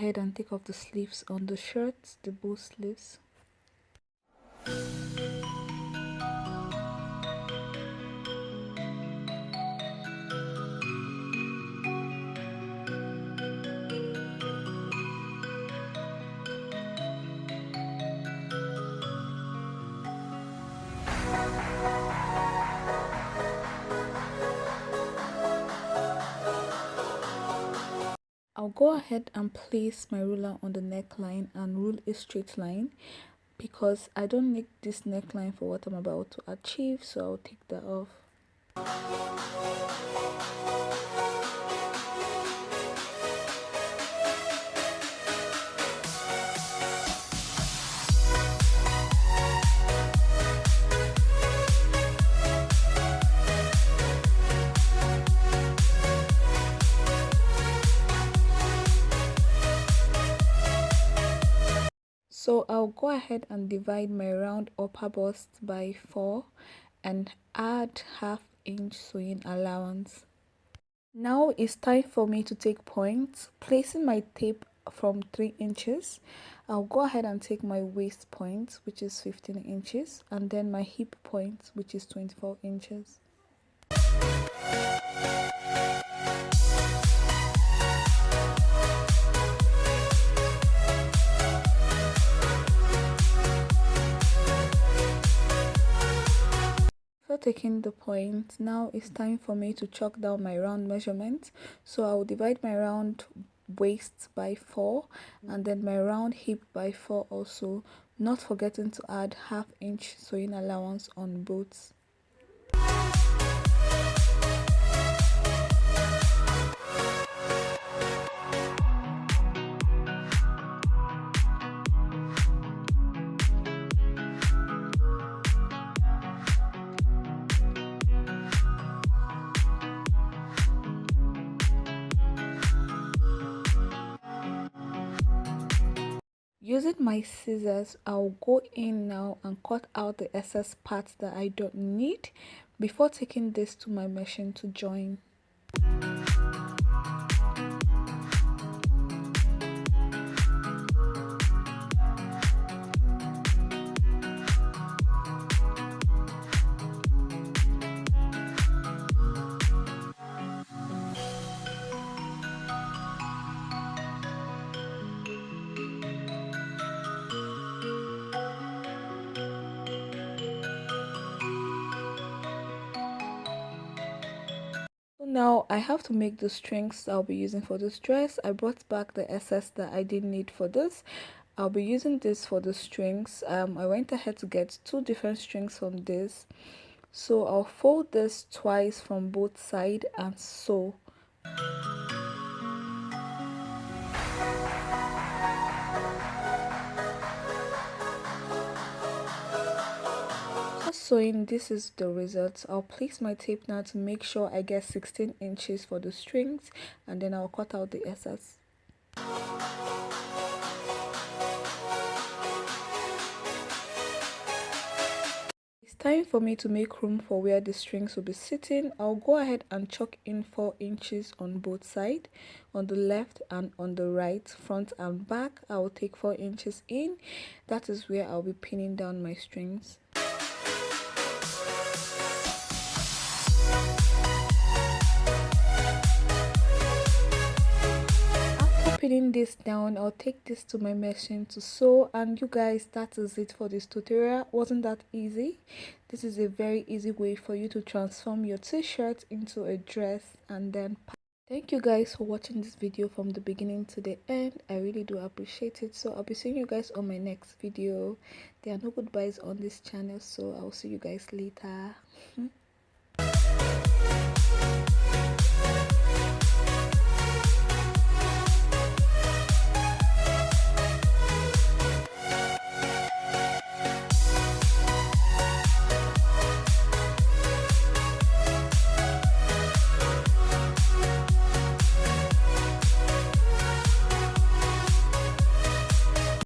ahead and take off the sleeves on the shirt, the bow sleeves. I'll go ahead and place my ruler on the neckline and rule a straight line because I don't need this neckline for what I'm about to achieve, so I'll take that off. So I'll go ahead and divide my round upper bust by 4 and add ½ inch sewing allowance. Now it's time for me to take points. Placing my tape from 3 inches, I'll go ahead and take my waist point, which is 15 inches, and then my hip point, which is 24 inches. Taking the point, now it's time for me to chalk down my round measurement. So I'll divide my round waist by 4 and then my round hip by 4 also, not forgetting to add ½ inch sewing allowance on both. Using my scissors, I'll go in now and cut out the excess parts that I don't need before taking this to my machine to join. Now I have to make the strings I'll be using for this dress. I brought back the excess that I didn't need for this. I'll be using this for the strings. I went ahead to get 2 different strings from this. So I'll fold this twice from both sides and sew. Sewing, this is the result. I'll place my tape now to make sure I get 16 inches for the strings, and then I'll cut out the excess. It's time for me to make room for where the strings will be sitting. I'll go ahead and chalk in 4 inches on both sides, on the left and on the right, front and back. I will take 4 inches in. That is where I'll be pinning down my strings. Pinning this down, I'll take this to my machine to sew. And you guys, that is it for this tutorial. Wasn't that easy? This is a very easy way for you to transform your t-shirt into a dress and then thank you guys for watching this video from the beginning to the end. I really do appreciate it. So I'll be seeing you guys on my next video. There are no goodbyes on this channel, so I'll see you guys later.